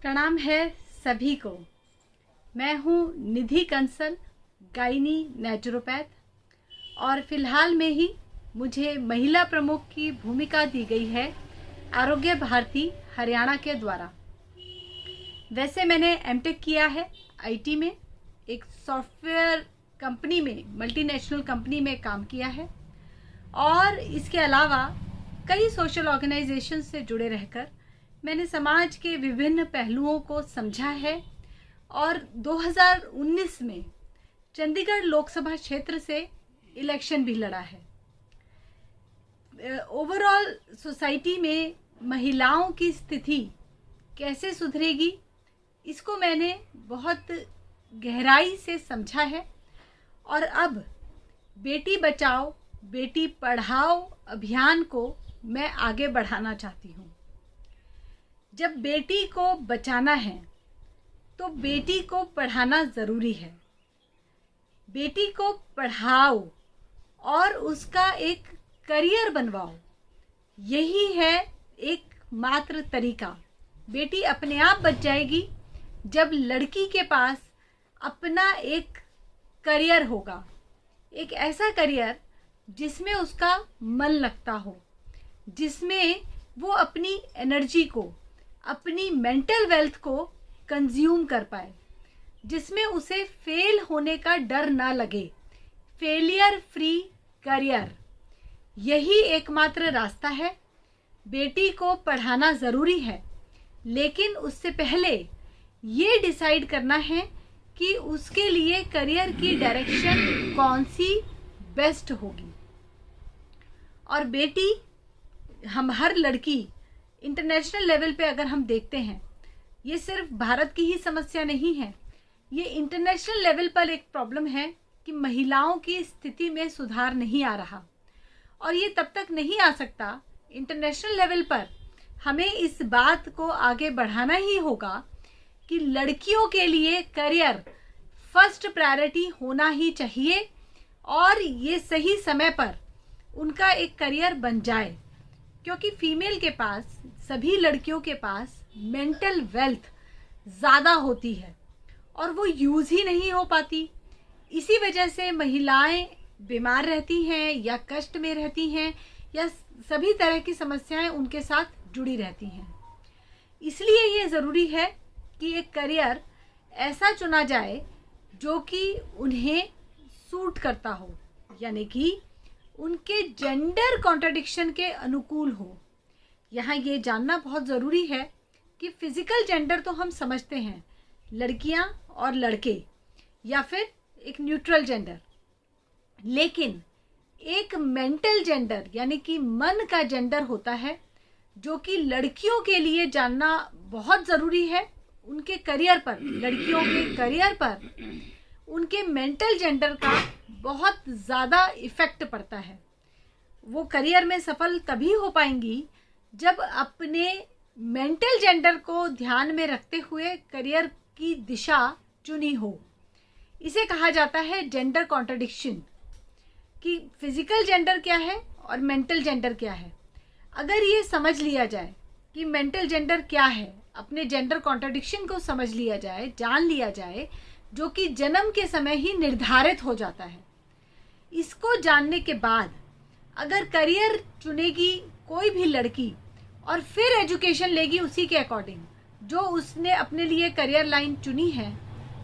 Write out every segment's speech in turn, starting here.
प्रणाम है सभी को। मैं हूँ निधि कंसल, गायनी नेचुरोपैथ, और फिलहाल में ही मुझे महिला प्रमुख की भूमिका दी गई है आरोग्य भारती हरियाणा के द्वारा। वैसे मैंने एमटेक किया है आईटी में, एक सॉफ्टवेयर कंपनी में, मल्टीनेशनल कंपनी में काम किया है, और इसके अलावा कई सोशल ऑर्गेनाइजेशन से जुड़े रहकर मैंने समाज के विभिन्न पहलुओं को समझा है, और 2019 में चंडीगढ़ लोकसभा क्षेत्र से इलेक्शन भी लड़ा है। ओवरऑल सोसाइटी में महिलाओं की स्थिति कैसे सुधरेगी, इसको मैंने बहुत गहराई से समझा है, और अब बेटी बचाओ बेटी पढ़ाओ अभियान को मैं आगे बढ़ाना चाहती हूँ। जब बेटी को बचाना है तो बेटी को पढ़ाना ज़रूरी है। बेटी को पढ़ाओ और उसका एक करियर बनवाओ, यही है एक मात्र तरीका। बेटी अपने आप बच जाएगी जब लड़की के पास अपना एक करियर होगा, एक ऐसा करियर जिसमें उसका मन लगता हो, जिसमें वो अपनी एनर्जी को, अपनी मेंटल वेल्थ को कंज्यूम कर पाए, जिसमें उसे फेल होने का डर ना लगे। फेलियर फ्री करियर, यही एकमात्र रास्ता है। बेटी को पढ़ाना ज़रूरी है, लेकिन उससे पहले ये डिसाइड करना है कि उसके लिए करियर की डायरेक्शन कौन सी बेस्ट होगी। और बेटी, हम हर लड़की, इंटरनेशनल लेवल पे अगर हम देखते हैं, ये सिर्फ भारत की ही समस्या नहीं है, ये इंटरनेशनल लेवल पर एक प्रॉब्लम है कि महिलाओं की स्थिति में सुधार नहीं आ रहा, और ये तब तक नहीं आ सकता। इंटरनेशनल लेवल पर हमें इस बात को आगे बढ़ाना ही होगा कि लड़कियों के लिए करियर फर्स्ट प्रायोरिटी होना ही चाहिए, और ये सही समय पर उनका एक करियर बन जाए, क्योंकि फीमेल के पास, सभी लड़कियों के पास मेंटल वेल्थ ज़्यादा होती है और वो यूज़ ही नहीं हो पाती। इसी वजह से महिलाएं बीमार रहती हैं या कष्ट में रहती हैं, या सभी तरह की समस्याएं उनके साथ जुड़ी रहती हैं। इसलिए ये ज़रूरी है कि एक करियर ऐसा चुना जाए जो कि उन्हें सूट करता हो, यानी कि उनके जेंडर कॉन्ट्रडिक्शन के अनुकूल हो। यहाँ ये जानना बहुत ज़रूरी है कि फिज़िकल जेंडर तो हम समझते हैं, लड़कियाँ और लड़के, या फिर एक न्यूट्रल जेंडर, लेकिन एक मेंटल जेंडर यानी कि मन का जेंडर होता है, जो कि लड़कियों के लिए जानना बहुत ज़रूरी है। उनके करियर पर, लड़कियों के करियर पर उनके मेंटल जेंडर का बहुत ज़्यादा इफ़ेक्ट पड़ता है। वो करियर में सफल तभी हो पाएंगी जब अपने मेंटल जेंडर को ध्यान में रखते हुए करियर की दिशा चुनी हो। इसे कहा जाता है जेंडर कॉन्ट्रडिक्शन, कि फिजिकल जेंडर क्या है और मेंटल जेंडर क्या है। अगर ये समझ लिया जाए कि मेंटल जेंडर क्या है, अपने जेंडर कॉन्ट्रडिक्शन को समझ लिया जाए, जान लिया जाए, जो कि जन्म के समय ही निर्धारित हो जाता है। इसको जानने के बाद अगर करियर चुनेगी कोई भी लड़की और फिर एजुकेशन लेगी उसी के अकॉर्डिंग, जो उसने अपने लिए करियर लाइन चुनी है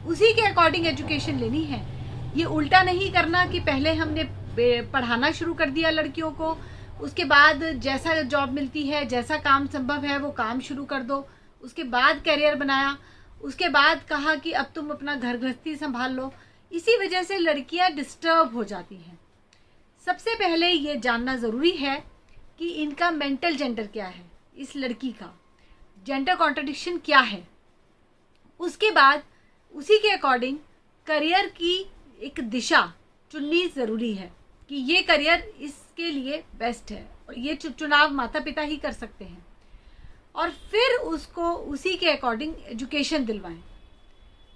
उसी के अकॉर्डिंग एजुकेशन लेनी है। ये उल्टा नहीं करना कि पहले हमने पढ़ाना शुरू कर दिया लड़कियों को, उसके बाद जैसा जॉब मिलती है, जैसा काम संभव है वो काम शुरू कर दो, उसके बाद करियर बनाया, उसके बाद कहा कि अब तुम अपना घर गृहस्थी संभाल लो। इसी वजह से लड़कियां डिस्टर्ब हो जाती हैं। सबसे पहले ये जानना ज़रूरी है कि इनका मेंटल जेंडर क्या है, इस लड़की का जेंडर कॉन्ट्रडिक्शन क्या है। उसके बाद उसी के अकॉर्डिंग करियर की एक दिशा चुननी ज़रूरी है कि ये करियर इसके लिए बेस्ट है, और ये चुनाव माता पिता ही कर सकते हैं। और फिर उसको उसी के अकॉर्डिंग एजुकेशन दिलवाएं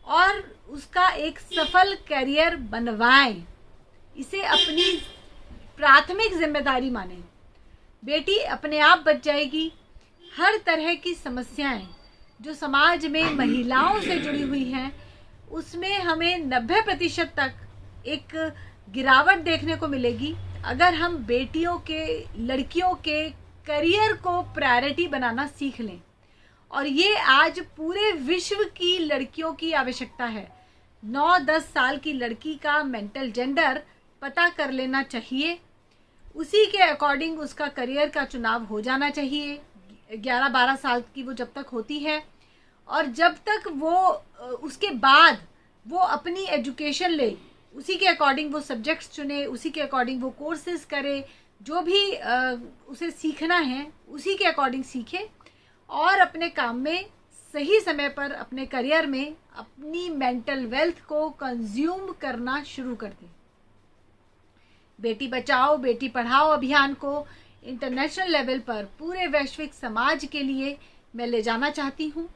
और उसका एक सफल करियर बनवाएं। इसे अपनी प्राथमिक जिम्मेदारी माने। बेटी अपने आप बच जाएगी। हर तरह की समस्याएं जो समाज में महिलाओं से जुड़ी हुई हैं, उसमें हमें 90% तक एक गिरावट देखने को मिलेगी अगर हम बेटियों के, लड़कियों के करियर को प्रायोरिटी बनाना सीख लें। और ये आज पूरे विश्व की लड़कियों की आवश्यकता है। 9-10 साल की लड़की का मेंटल जेंडर पता कर लेना चाहिए, उसी के अकॉर्डिंग उसका करियर का चुनाव हो जाना चाहिए। 11-12 साल की वो जब तक होती है, और जब तक वो उसके बाद वो अपनी एजुकेशन ले, उसी के अकॉर्डिंग वो सब्जेक्ट्स चुने, उसी के अकॉर्डिंग वो कोर्सेज करे, जो भी उसे सीखना है उसी के अकॉर्डिंग सीखे, और अपने काम में सही समय पर, अपने करियर में अपनी मेंटल वेल्थ को कंज्यूम करना शुरू कर दें। बेटी बचाओ बेटी पढ़ाओ अभियान को इंटरनेशनल लेवल पर पूरे वैश्विक समाज के लिए मैं ले जाना चाहती हूँ,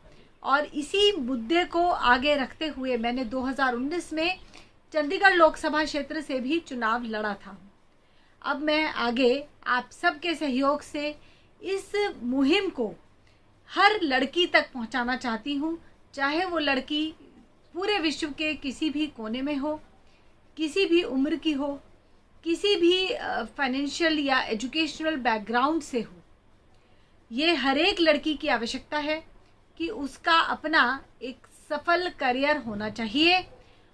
और इसी मुद्दे को आगे रखते हुए मैंने 2019 में चंडीगढ़ लोकसभा क्षेत्र से भी चुनाव लड़ा था। अब मैं आगे आप सबके सहयोग से इस मुहिम को हर लड़की तक पहुंचाना चाहती हूं, चाहे वो लड़की पूरे विश्व के किसी भी कोने में हो, किसी भी उम्र की हो, किसी भी फाइनेंशियल या एजुकेशनल बैकग्राउंड से हो। ये हर एक लड़की की आवश्यकता है कि उसका अपना एक सफल करियर होना चाहिए,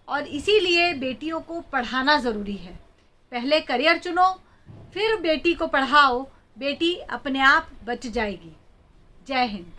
और इसीलिए बेटियों को पढ़ाना ज़रूरी है। पहले करियर चुनो, फिर बेटी को पढ़ाओ, बेटी अपने आप बच जाएगी। जय हिंद।